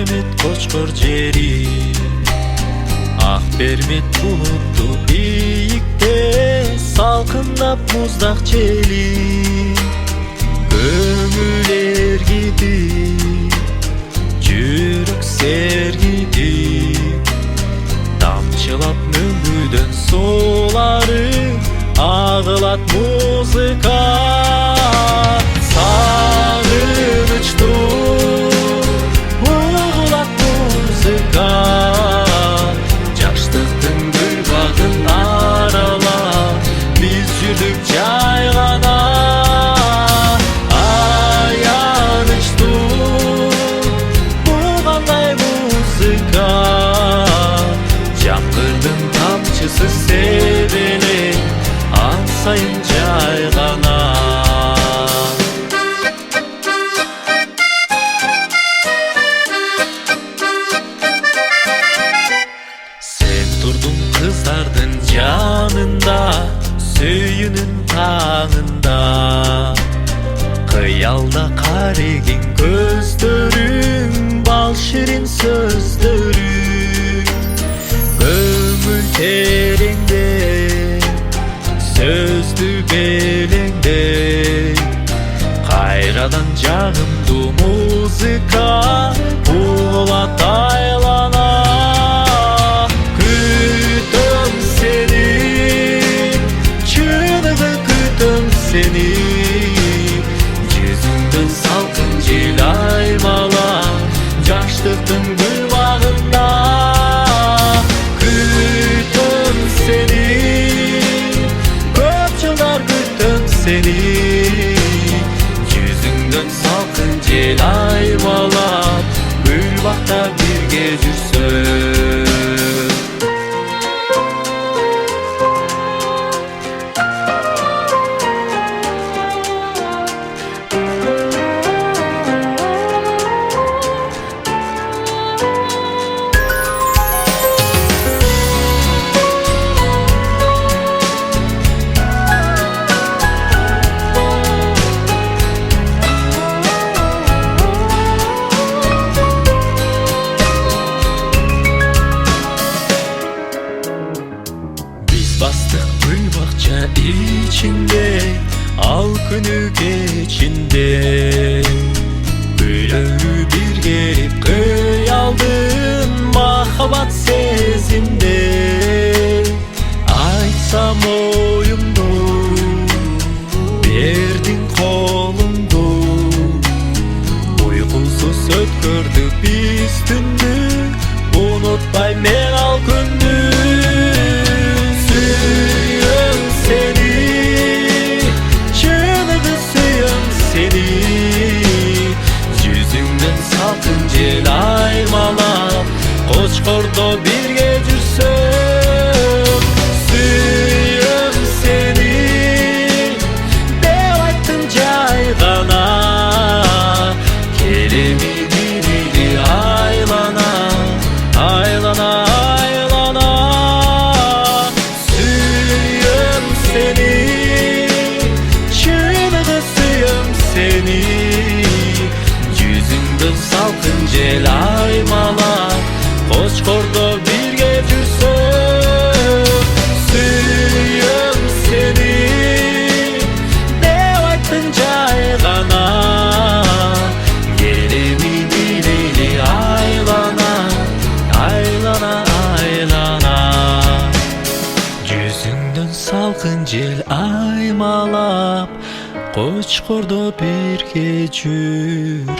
Керемет Кочкор жери, ак бермет булутту ийикте, салкындап муздак жели. Көңүл эргиди, жүрөк сергиди, тамчылап мөңгүдөн сулары, агылат музыка. Сагынычтуу угулат музыка, жаштыктын гүл багын аралап биз жүрдүк жай гана. Аянычтуу бул кандай музыка, жамгырдын тамчысы себелек, ан сайын жай гана. Kыздардын жанында, сүйүүнүн таңында, кыялда кареген көздөрүң, бал ширин сөздөрүң. Көңүл тереңде, сөздү белеңде, кайрадан жагымдуу музыка угулат айлана. Seni yüzünden salkın jel aymala, жаштыктын гүл багында. Күтөм сени, көп жылдар күтөм сени, жүзүңдөн салкын жел аймалап, гүл бакта бирге жүрсөм. Bastık gül bahçe içinde, al günü geçinde. Gülörü bir gelip kıyaldın, mahabat sezimde. Aytsam oyumdu, berdin kolumdu. Uykusuz ötkürdük biz tündü, unutmay men al gündü. Suyum seni, çığlığı suyum seni, yüzünden salkın jel aymalap, Koçkordo birge жүрсөм. Suyum seni, dep ayттым жай гана, келеми бирили айлана, айлана. Seni yüzünden salkın jel aymala, Koçkordo birge жүрсөm. Suyum seni, dep ayттым жай гана, келеми бирели айлана, айлана, айлана. Yüzünden salkın jel aymalap, Koçkordo birge жүрсөм.